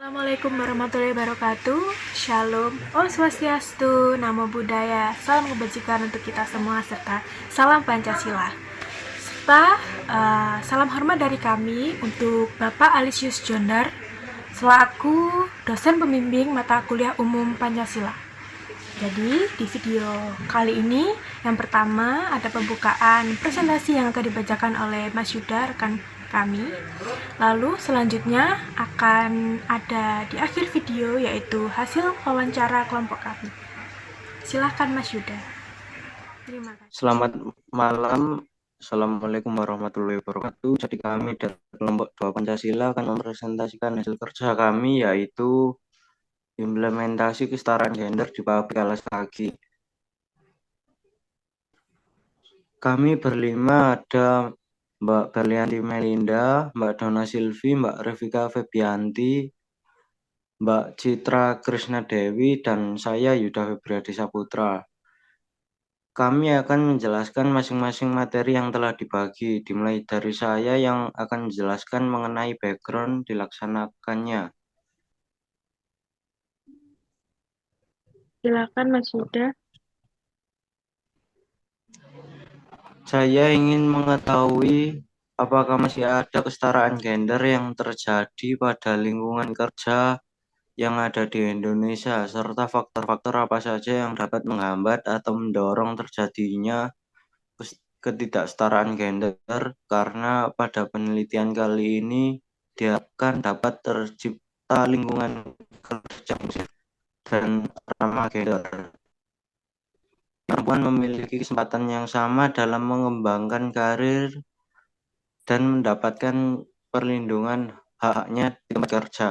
Assalamualaikum warahmatullahi wabarakatuh. Shalom, Om Swastiastu, Namo Buddhaya, salam kebajikan untuk kita semua serta salam Pancasila. Serta salam hormat dari kami untuk Bapak Alisius Jonder selaku dosen pembimbing mata kuliah umum Pancasila. Jadi di video kali ini yang pertama ada pembukaan presentasi yang akan dibacakan oleh Mas Yuda rekan kami. Lalu selanjutnya akan ada di akhir video yaitu hasil wawancara kelompok kami. Silahkan Mas Yuda. Terima kasih. Selamat malam. Assalamualaikum warahmatullahi wabarakatuh. Jadi kami dari kelompok 2 Pancasila akan mempresentasikan hasil kerja kami yaitu implementasi kesetaraan gender di pabrik alas kaki. Kami berlima ada Mbak Berlianti Melinda, Mbak Dona Silvi, Mbak Revika Febianti, Mbak Citra Krisna Dewi, dan saya Yuda Febriadi Saputra. Kami akan menjelaskan masing-masing materi yang telah dibagi, dimulai dari saya yang akan menjelaskan mengenai background dilaksanakannya. Silakan Mas Yuda. Saya ingin mengetahui apakah masih ada kesetaraan gender yang terjadi pada lingkungan kerja yang ada di Indonesia, serta faktor-faktor apa saja yang dapat menghambat atau mendorong terjadinya ketidaksetaraan gender, karena pada penelitian kali ini diharapkan dapat tercipta lingkungan kerja dan ramah gender. Perempuan memiliki kesempatan yang sama dalam mengembangkan karir dan mendapatkan perlindungan hak-haknya di tempat kerja.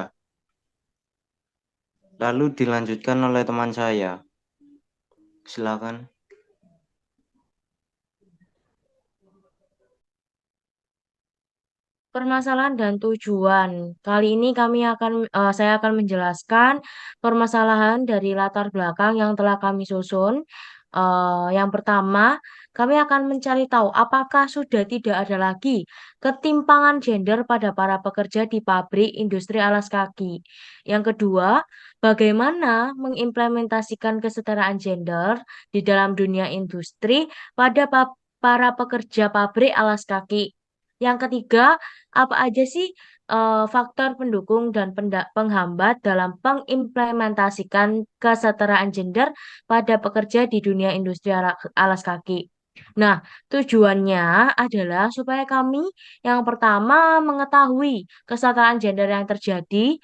Lalu dilanjutkan oleh teman saya. Silakan. Permasalahan dan tujuan. Kali ini saya akan menjelaskan permasalahan dari latar belakang yang telah kami susun. Yang pertama, kami akan mencari tahu apakah sudah tidak ada lagi ketimpangan gender pada para pekerja di pabrik industri alas kaki. Yang kedua, bagaimana mengimplementasikan kesetaraan gender di dalam dunia industri pada para pekerja pabrik alas kaki. Yang ketiga, apa aja sih faktor pendukung dan penghambat dalam mengimplementasikan kesetaraan gender pada pekerja di dunia industri alas kaki. Nah, tujuannya adalah supaya kami yang pertama mengetahui kesetaraan gender yang terjadi,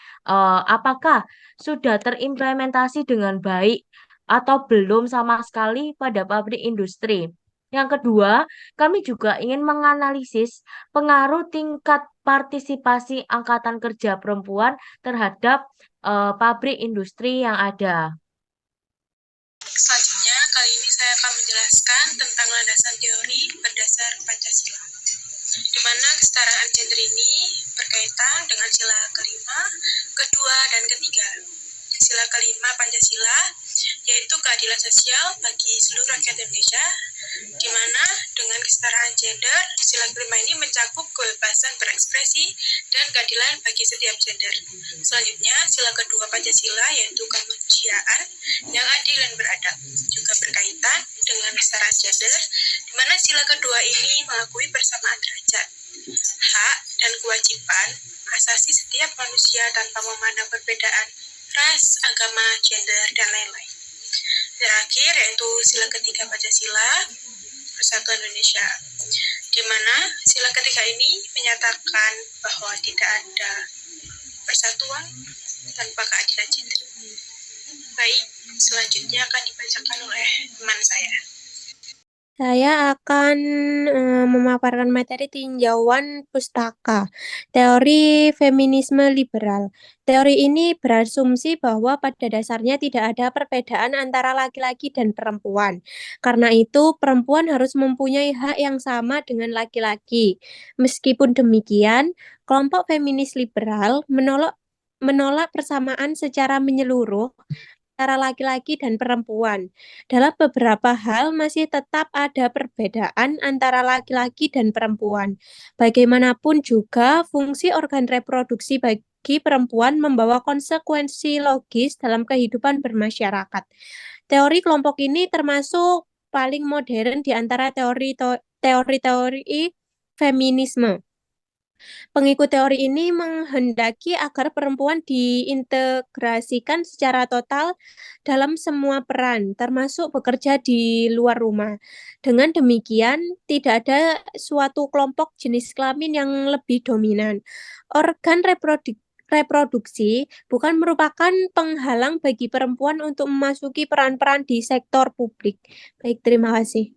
apakah sudah terimplementasi dengan baik atau belum sama sekali pada pabrik industri. Yang kedua, kami juga ingin menganalisis pengaruh tingkat partisipasi angkatan kerja perempuan terhadap pabrik industri yang ada. Selanjutnya, kali ini saya akan menjelaskan tentang landasan teori berdasar Pancasila, di mana kesetaraan gender ini berkaitan dengan sila kelima, kedua, dan ketiga. Sila kelima Pancasila yaitu keadilan sosial bagi seluruh rakyat Indonesia, di mana dengan kesetaraan gender, sila kelima ini mencakup kebebasan berekspresi dan keadilan bagi setiap gender. Selanjutnya, sila kedua Pancasila yaitu kemanusiaan yang adil dan beradab, juga berkaitan dengan kesetaraan gender, di mana sila kedua ini mengakui persamaan derajat, hak, dan kewajiban asasi setiap manusia tanpa memandang perbedaan ras, agama, gender, dan lain-lain. Terakhir yaitu sila ketiga Pancasila, Persatuan Indonesia, di mana sila ketiga ini menyatakan bahwa tidak ada persatuan tanpa keadilan gender. Baik, selanjutnya akan dibacakan oleh teman saya. Saya akan memaparkan materi tinjauan pustaka, teori feminisme liberal. Teori ini berasumsi bahwa pada dasarnya tidak ada perbedaan antara laki-laki dan perempuan. Karena itu, perempuan harus mempunyai hak yang sama dengan laki-laki. Meskipun demikian, kelompok feminis liberal menolak persamaan secara menyeluruh antara laki-laki dan perempuan. Dalam beberapa hal masih tetap ada perbedaan antara laki-laki dan perempuan. Bagaimanapun juga, fungsi organ reproduksi bagi perempuan membawa konsekuensi logis dalam kehidupan bermasyarakat. Teori kelompok ini termasuk paling modern di antara teori-teori feminisme. Pengikut teori ini menghendaki agar perempuan diintegrasikan secara total dalam semua peran, termasuk bekerja di luar rumah. Dengan demikian, tidak ada suatu kelompok jenis kelamin yang lebih dominan. Organ reproduksi bukan merupakan penghalang bagi perempuan untuk memasuki peran-peran di sektor publik. Baik, terima kasih.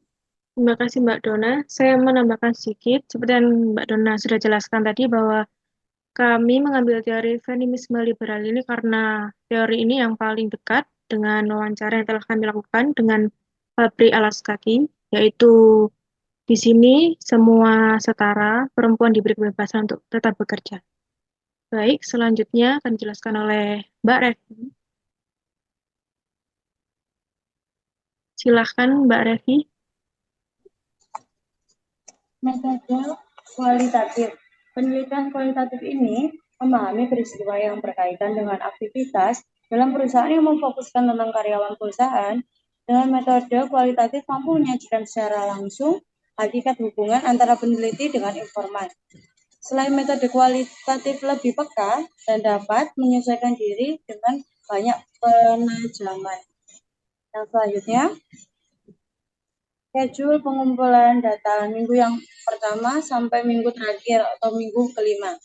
Terima kasih Mbak Dona. Saya menambahkan sedikit, seperti yang Mbak Dona sudah jelaskan tadi bahwa kami mengambil teori feminisme liberal ini karena teori ini yang paling dekat dengan wawancara yang telah kami lakukan dengan pabrik alas kaki, yaitu di sini semua setara, perempuan diberi kebebasan untuk tetap bekerja. Baik, selanjutnya akan dijelaskan oleh Mbak Revi. Silahkan Mbak Revi. Metode kualitatif. Penelitian kualitatif ini memahami peristiwa yang berkaitan dengan aktivitas dalam perusahaan yang memfokuskan tentang karyawan perusahaan. Dengan metode kualitatif mampu menyajikan secara langsung hakikat hubungan antara peneliti dengan informan. Selain metode kualitatif lebih peka dan dapat menyesuaikan diri dengan banyak penajaman. Yang selanjutnya, schedule pengumpulan data minggu yang pertama sampai minggu terakhir atau minggu kelima.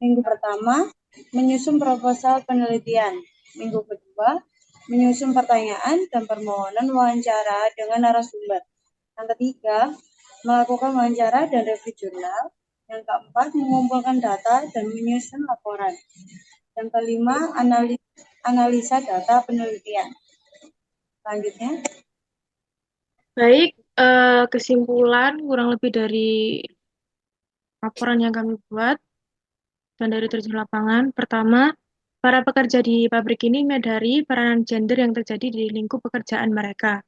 Minggu pertama, menyusun proposal penelitian. Minggu kedua, menyusun pertanyaan dan permohonan wawancara dengan narasumber. Yang ketiga, melakukan wawancara dan review jurnal. Yang keempat, mengumpulkan data dan menyusun laporan. Yang kelima, analisa data penelitian. Selanjutnya, Baik, kesimpulan kurang lebih dari laporan yang kami buat dan dari terjun lapangan. Pertama, para pekerja di pabrik ini menyadari peranan gender yang terjadi di lingkup pekerjaan mereka.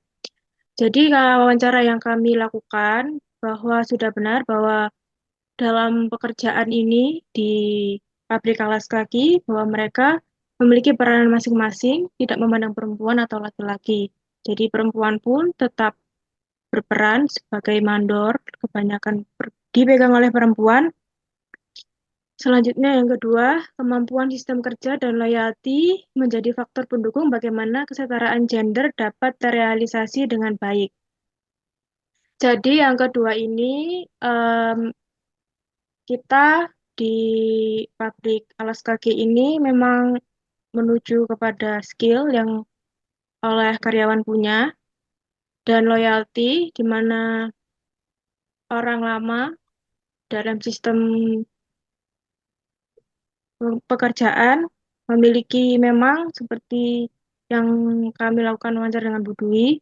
Jadi wawancara yang kami lakukan bahwa sudah benar bahwa dalam pekerjaan ini di pabrik alas kaki bahwa mereka memiliki peranan masing-masing, tidak memandang perempuan atau laki-laki. Jadi perempuan pun tetap berperan sebagai mandor, kebanyakan dipegang oleh perempuan. Selanjutnya yang kedua, kemampuan sistem kerja dan loyalty menjadi faktor pendukung bagaimana kesetaraan gender dapat terrealisasi dengan baik. Jadi yang kedua ini kita di pabrik alas kaki ini memang menuju kepada skill yang oleh karyawan punya dan loyalty di mana orang lama dalam sistem pekerjaan memiliki memang seperti yang kami lakukan wawancara dengan Bu Dwi,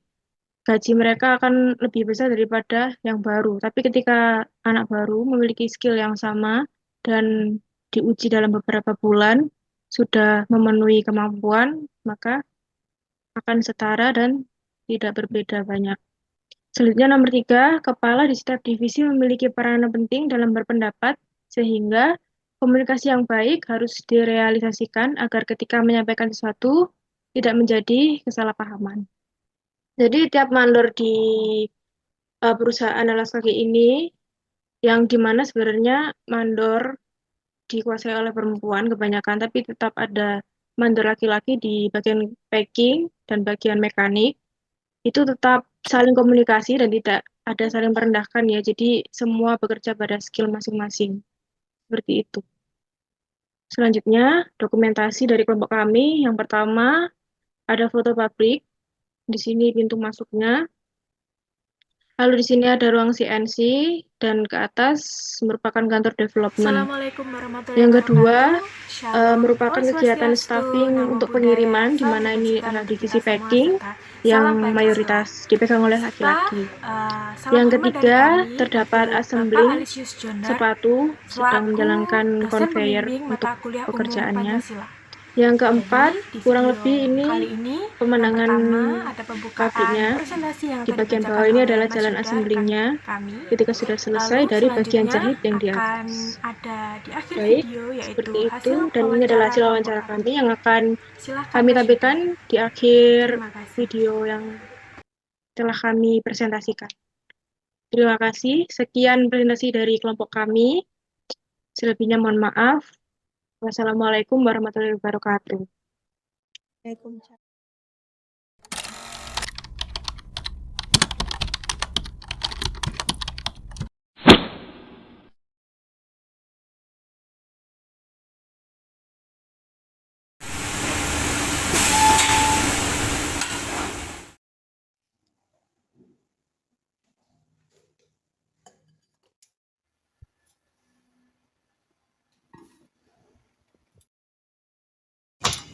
gaji mereka akan lebih besar daripada yang baru. Tapi ketika anak baru memiliki skill yang sama dan diuji dalam beberapa bulan, sudah memenuhi kemampuan, maka akan setara dan tidak berbeda banyak. Selanjutnya nomor 3, kepala di setiap divisi memiliki peranan penting dalam berpendapat, sehingga komunikasi yang baik harus direalisasikan agar ketika menyampaikan sesuatu tidak menjadi kesalahpahaman. Jadi tiap mandor di perusahaan alas kaki ini, yang dimana sebenarnya mandor dikuasai oleh perempuan kebanyakan, tapi tetap ada mandor laki-laki di bagian packing dan bagian mekanik, itu tetap saling komunikasi dan tidak ada saling merendahkan ya. Jadi semua bekerja pada skill masing-masing. Seperti itu. Selanjutnya, dokumentasi dari kelompok kami. Yang pertama, ada foto pabrik. Di sini pintu masuknya. Lalu di sini ada ruang CNC dan ke atas merupakan kantor development. Assalamualaikum warahmatullahi Yang kedua, wabarakatuh. Shalom. merupakan Om kegiatan Swastiastu, staffing Namo untuk Buddhaya, pengiriman, di salam mana ini kebajikan adalah untuk divisi kita semua, packing serta yang salam Pancasila. mayoritas dipegang oleh Serta, laki-laki. salam Yang hormat dari ketiga, kami, terdapat yaitu Bapak assembling Alisius Jonar, sepatu sedang selaku menjalankan dosen conveyor pembimbing untuk mata kuliah umum pekerjaannya. Pancasila. Yang keempat, Jadi, di kurang video lebih ini kali ini pemandangan yang pertama ada pembukaan pabriknya. presentasi yang Di akan bagian dibacakan bawah ini oleh adalah Mas jalan Yuda, assemblingnya. rekan kami. Ketika sudah selesai Lalu dari bagian selanjutnya jahit yang di akan atas. ada di akhir Baik, video yaitu seperti itu. hasil Dan ini adalah hasil kelompok wawancara kami yang akan Silahkan kami Mas Yuda. tampilkan di akhir Terima kasih. video yang telah kami presentasikan. Terima kasih. Sekian presentasi dari kelompok kami. Selebihnya mohon maaf. Wassalamualaikum warahmatullahi wabarakatuh. Waalaikumsalam.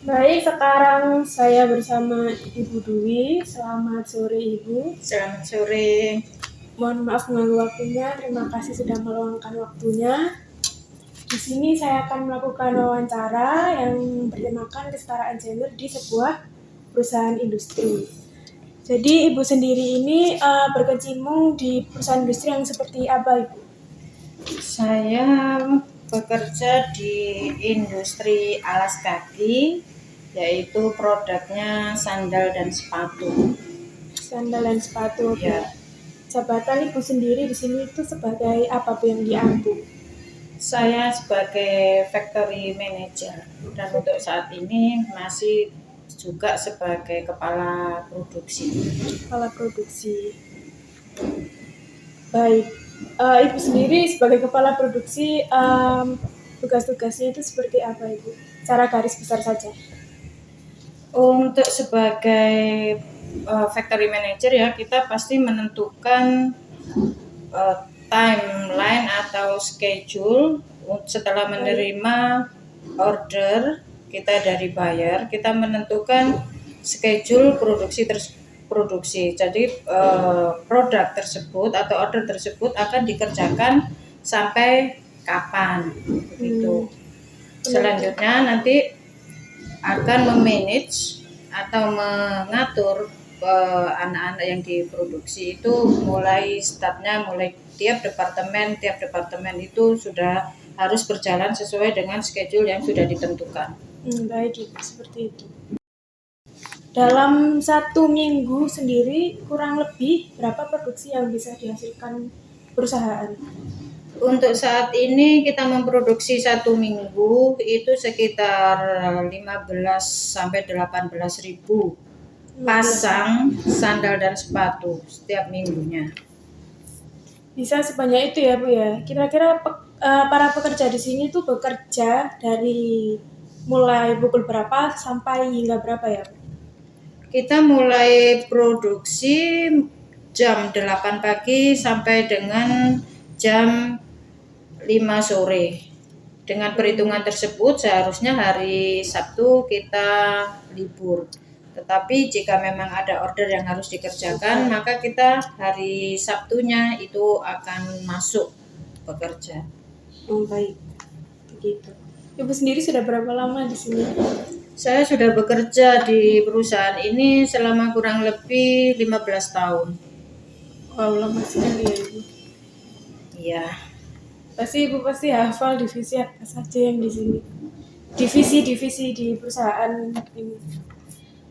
Baik, sekarang saya bersama Ibu Dwi. Selamat sore Ibu. Selamat sore. Mohon maaf mengganggu waktunya. Terima kasih sudah meluangkan waktunya. Di sini saya akan melakukan wawancara yang bertemakan kesetaraan gender di sebuah perusahaan industri. Jadi Ibu sendiri ini berkecimpung di perusahaan industri yang seperti apa Ibu? Saya bekerja di industri alas kaki, yaitu produknya sandal dan sepatu. Sandal dan sepatu. Ya, Jabatan Ibu sendiri di sini itu sebagai apa Bu yang diambil? saya sebagai factory manager dan untuk saat ini masih juga sebagai kepala produksi. Kepala produksi. Baik, Ibu sendiri sebagai kepala produksi tugas-tugasnya itu seperti apa Ibu? Secara garis besar saja. Untuk sebagai factory manager ya, kita pasti menentukan timeline atau schedule setelah menerima order kita dari buyer, kita menentukan schedule produksi. Jadi produk tersebut atau order tersebut akan dikerjakan sampai kapan begitu. Selanjutnya nanti akan memanage atau mengatur anak-anak yang diproduksi itu mulai startnya, mulai tiap departemen itu sudah harus berjalan sesuai dengan schedule yang sudah ditentukan. Baik Ibu, seperti itu. Dalam 1 minggu sendiri kurang lebih berapa produksi yang bisa dihasilkan perusahaan? Untuk saat ini kita memproduksi 1 minggu itu sekitar 15-18 ribu pasang sandal dan sepatu setiap minggunya. Bisa sebanyak itu ya Bu ya. Kira-kira para pekerja di sini tuh bekerja dari mulai pukul berapa sampai hingga berapa ya Bu? Kita mulai produksi jam 8 pagi sampai dengan jam 5 sore. Dengan perhitungan tersebut seharusnya hari Sabtu kita libur. Tetapi jika memang ada order yang harus dikerjakan, maka kita hari Sabtunya itu akan masuk bekerja. Baik, begitu. Ibu sendiri sudah berapa lama di sini? Saya sudah bekerja di perusahaan ini selama kurang lebih 15 tahun. Wow, lama sekali ya Ibu. Iya. Pasti Ibu pasti hafal divisi apa saja yang di sini. Divisi-divisi di perusahaan ini.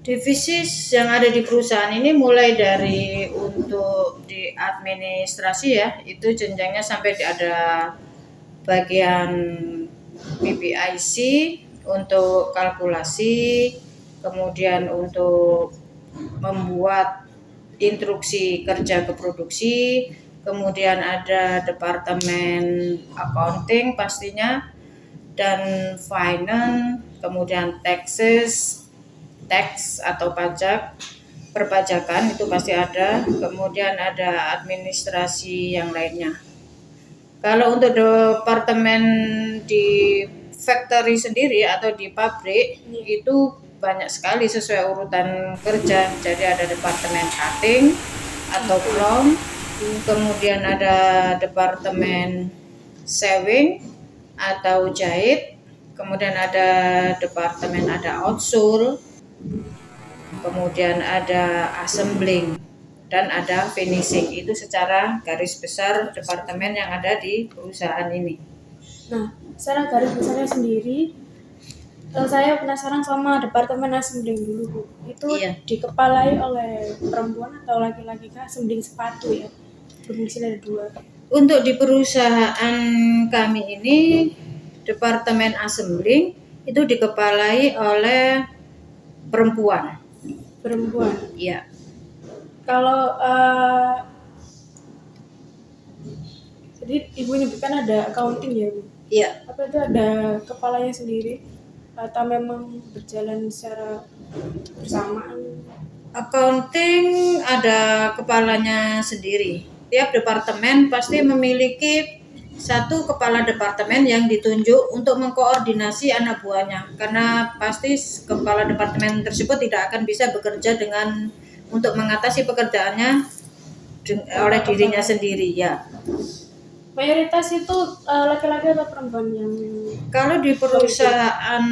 Divisi yang ada di perusahaan ini mulai dari untuk di administrasi ya, itu jenjangnya sampai ada bagian PPIC untuk kalkulasi, kemudian untuk membuat instruksi kerja ke produksi, kemudian ada departemen accounting pastinya, dan finance, kemudian tax atau pajak, perpajakan itu pasti ada, kemudian ada administrasi yang lainnya. Kalau untuk departemen di factory sendiri atau di pabrik itu banyak sekali sesuai urutan kerja. Jadi ada departemen cutting atau plong, kemudian ada departemen sewing atau jahit, kemudian ada departemen, ada outsource, kemudian ada assembling, dan ada finishing. Itu secara garis besar departemen yang ada di perusahaan ini. Nah, secara garis besarnya sendiri, saya penasaran sama departemen assembling dulu, Bu. Itu Iya. dikepalai oleh perempuan atau laki-laki kah? Assembling sepatu ya. Berfungsi ada 2. Untuk di perusahaan kami ini, departemen assembling itu dikepalai oleh perempuan. Perempuan. Iya. Kalau jadi Ibu nyebutkan ada accounting ya, Bu? Iya. Apa itu ada kepalanya sendiri atau memang berjalan secara bersamaan? Accounting ada kepalanya sendiri. Tiap departemen pasti memiliki satu kepala departemen yang ditunjuk untuk mengkoordinasi anak buahnya, karena pasti kepala departemen tersebut tidak akan bisa bekerja dengan untuk mengatasi pekerjaannya oleh dirinya sendiri ya. Mayoritas itu laki-laki atau perempuan yang Kalau di perusahaan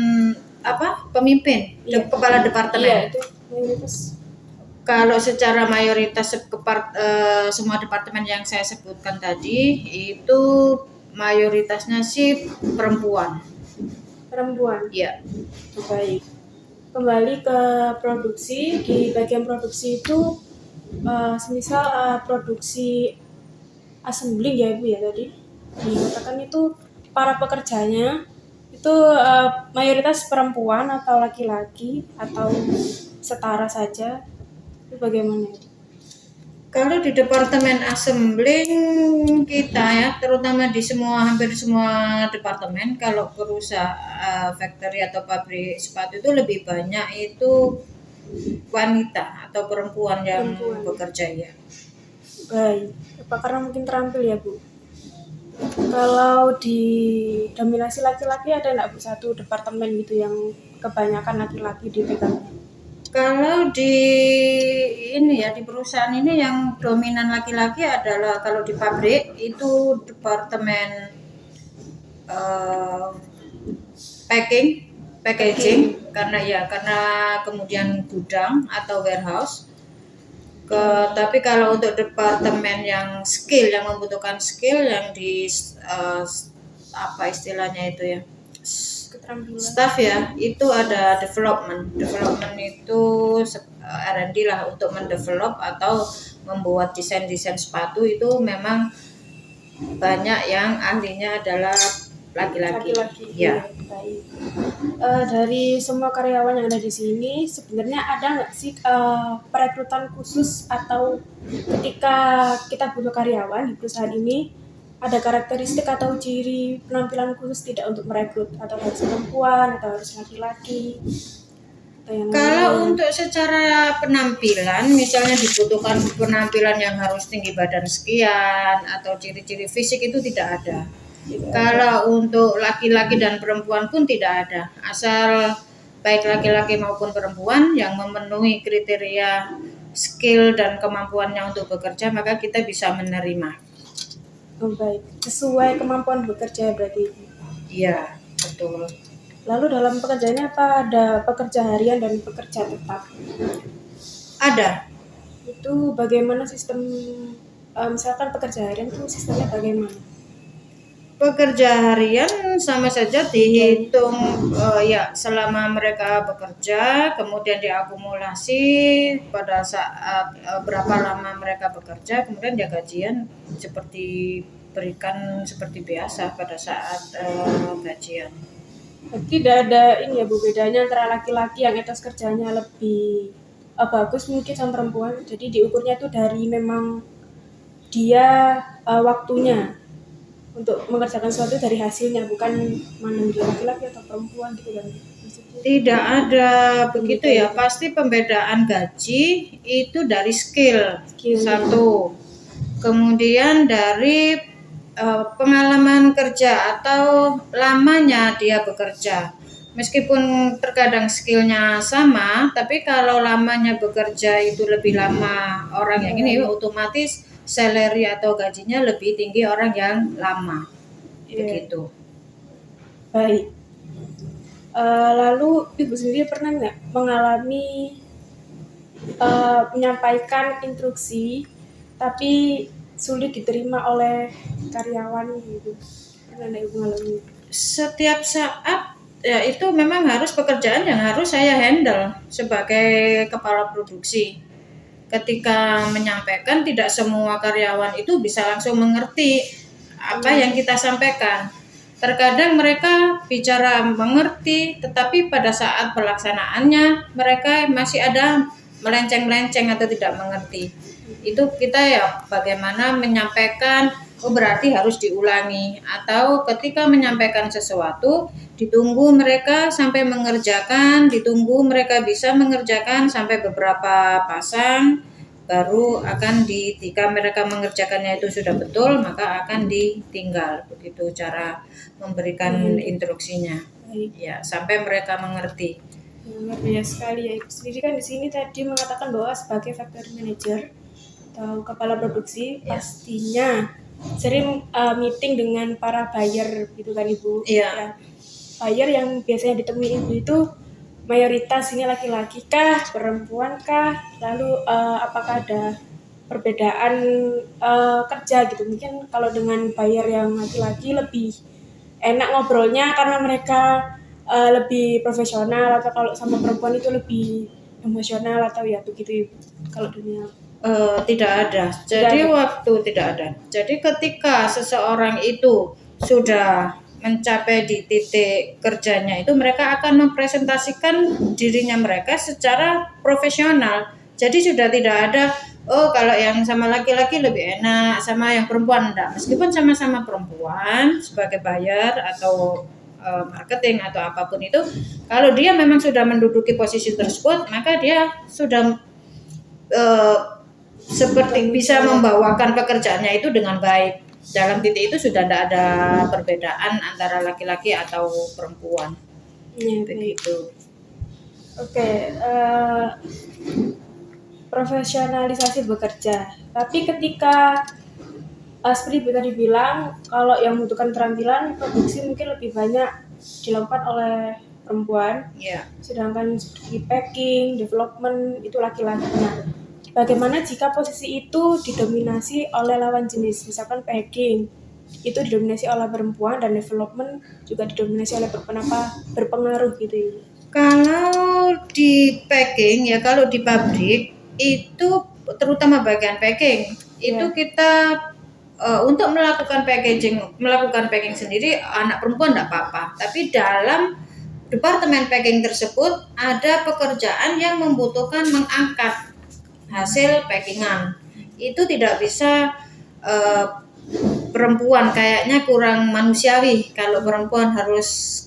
pemimpin, Iya. kepala departemen. Iya, itu mayoritas. Kalau secara mayoritas semua departemen yang saya sebutkan tadi itu mayoritasnya sih perempuan. Perempuan. Iya. Baik. Kembali ke produksi. Di bagian produksi itu semisal produksi assembling ya Ibu ya tadi dikatakan itu para pekerjanya itu mayoritas perempuan atau laki-laki atau setara saja, itu bagaimana? Kalau di departemen assembling kita ya, terutama di hampir semua departemen, kalau perusahaan factory atau pabrik sepatu itu lebih banyak itu wanita atau perempuan yang bekerja ya. Baik, apa karena mungkin terampil ya Bu? Kalau di dominasi laki-laki ada nggak Bu satu departemen gitu yang kebanyakan laki-laki dipegangnya? Kalau di perusahaan ini yang dominan laki-laki adalah kalau di pabrik itu departemen packaging karena kemudian gudang atau warehouse. Tapi kalau untuk departemen yang membutuhkan skill yang di istilahnya itu ya, staff ya, itu ada development itu R&D lah, untuk mendevelop atau membuat desain sepatu itu memang banyak yang ahlinya adalah laki-laki. Ya. Baik. Dari semua karyawan yang ada di sini sebenarnya ada nggak sih perekrutan khusus atau ketika kita butuh karyawan di perusahaan ini ada karakteristik atau ciri penampilan khusus tidak untuk merekrut, atau harus perempuan atau harus laki-laki? Kalau untuk secara penampilan, misalnya dibutuhkan penampilan yang harus tinggi badan sekian atau ciri-ciri fisik itu tidak ada. Kalau untuk laki-laki dan perempuan pun tidak ada. Asal baik laki-laki maupun perempuan yang memenuhi kriteria skill dan kemampuannya untuk bekerja, maka kita bisa menerima. Oh, baik. Sesuai kemampuan bekerja berarti? Iya, betul. Lalu dalam pekerjaannya apa ada pekerja harian dan pekerja tetap? Ada. Itu bagaimana sistem, misalkan pekerja harian itu sistemnya bagaimana? Pekerja harian sama saja dihitung selama mereka bekerja, kemudian diakumulasi pada saat berapa lama mereka bekerja, kemudian dia gajian berikan seperti biasa pada saat gajian. Tidak ada ini ya Bu, bedanya antara laki-laki yang etos kerjanya lebih bagus mungkin sama perempuan, jadi diukurnya itu dari memang dia waktunya untuk mengerjakan sesuatu dari hasilnya, bukan mana dia laki-laki atau perempuan gitu kan? Tidak ada begitu ya, pasti pembedaan gaji itu dari skill satu, kemudian dari pengalaman kerja atau lamanya dia bekerja. Meskipun terkadang skillnya sama, tapi kalau lamanya bekerja itu lebih lama orang yang ini, otomatis salary atau gajinya lebih tinggi orang yang lama. Begitu. Baik. Lalu Ibu sendiri pernah nggak mengalami menyampaikan instruksi tapi sulit diterima oleh karyawan gitu? Pernah nggak Ibu mengalami? Setiap saat ya itu memang harus pekerjaan yang harus saya handle sebagai kepala produksi. Ketika menyampaikan, tidak semua karyawan itu bisa langsung mengerti apa yang kita sampaikan. Terkadang mereka bicara mengerti, tetapi pada saat pelaksanaannya mereka masih ada melenceng-melenceng atau tidak mengerti. Itu kita ya bagaimana menyampaikan, oh berarti harus diulangi. Atau ketika menyampaikan sesuatu, ditunggu mereka sampai mengerjakan, ditunggu mereka bisa mengerjakan sampai beberapa pasang, baru akan jika mereka mengerjakannya itu sudah betul, maka akan ditinggal. Begitu cara memberikan instruksinya. Ya, sampai mereka mengerti. Luar biasa sekali ya. Ibu sendiri kan di sini tadi mengatakan bahwa sebagai factory manager atau kepala produksi pastinya sering meeting dengan para buyer gitu kan Ibu. Iya. Ya. Buyer yang biasanya ditemui Ibu itu mayoritas ini laki-laki kah, perempuan kah? Lalu apakah ada perbedaan kerja gitu? Mungkin kalau dengan buyer yang laki-laki lebih enak ngobrolnya karena mereka lebih profesional, atau kalau sama perempuan itu lebih emosional atau ya begitu Ibu? Kalau dunia tidak ada. Jadi tidak ada. Jadi ketika seseorang itu sudah mencapai di titik kerjanya itu, mereka akan mempresentasikan dirinya mereka secara profesional. Jadi sudah tidak ada, oh kalau yang sama laki-laki lebih enak, sama yang perempuan enggak. Meskipun sama-sama perempuan sebagai buyer atau marketing atau apapun itu, kalau dia memang sudah menduduki posisi tersebut, maka dia sudah seperti bisa membawakan pekerjaannya itu dengan baik. Dalam titik itu sudah tidak ada perbedaan antara laki-laki atau perempuan. ya, Begitu. Oke, profesionalisasi bekerja. Tapi ketika seperti Ibu tadi bilang, kalau yang membutuhkan keterampilan produksi mungkin lebih banyak dilakukan oleh perempuan, Ya. sedangkan seperti packing, development itu laki-laki. Nah, bagaimana jika posisi itu didominasi oleh lawan jenis, misalkan packing itu didominasi oleh perempuan dan development juga didominasi oleh berpengaruh gitu ya? Kalau di packing ya, kalau di pabrik itu terutama bagian packing itu kita untuk melakukan packing sendiri anak perempuan tidak apa-apa. Tapi dalam departemen packing tersebut ada pekerjaan yang membutuhkan mengangkat hasil packingan. Itu tidak bisa perempuan, kayaknya kurang manusiawi kalau perempuan harus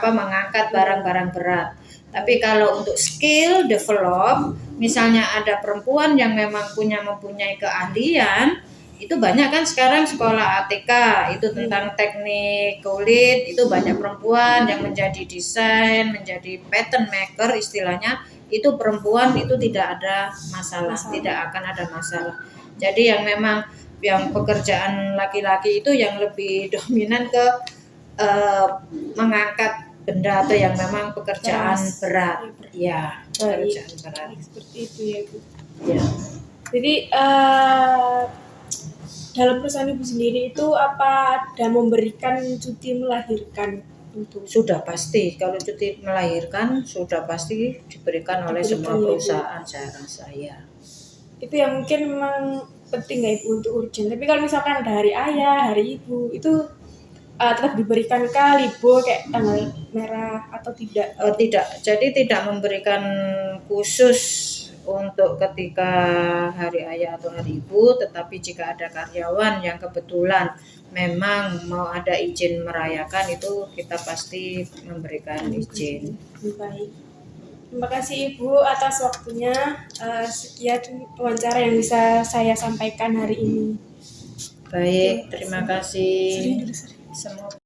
mengangkat barang-barang berat. Tapi kalau untuk skill develop, misalnya ada perempuan yang memang mempunyai keahlian, itu banyak kan sekarang sekolah ATK itu tentang teknik kulit, itu banyak perempuan yang menjadi desain, menjadi pattern maker istilahnya, itu perempuan itu tidak ada masalah, tidak akan ada masalah. Jadi yang memang yang pekerjaan laki-laki itu yang lebih dominan ke mengangkat benda atau yang memang pekerjaan berat. Ya, pekerjaan berat. Seperti itu ya Bu. Ya. Jadi dalam perusahaan Ibu sendiri itu apa ada memberikan cuti melahirkan? Sudah pasti, kalau cuti melahirkan sudah pasti diberikan oleh semua perusahaan, saya rasa ya. Itu yang mungkin memang penting nggak Ibu untuk urgent. Tapi kalau misalkan ada hari ayah, hari ibu, itu tetap diberikan libur kayak tanggal merah atau tidak? Tidak, jadi tidak memberikan khusus untuk ketika hari ayah atau hari ibu, tetapi jika ada karyawan yang kebetulan memang mau ada izin merayakan, itu kita pasti memberikan izin. Baik. Terima kasih Ibu atas waktunya. Sekian wawancara yang bisa saya sampaikan hari ini. Baik, terima kasih. Semoga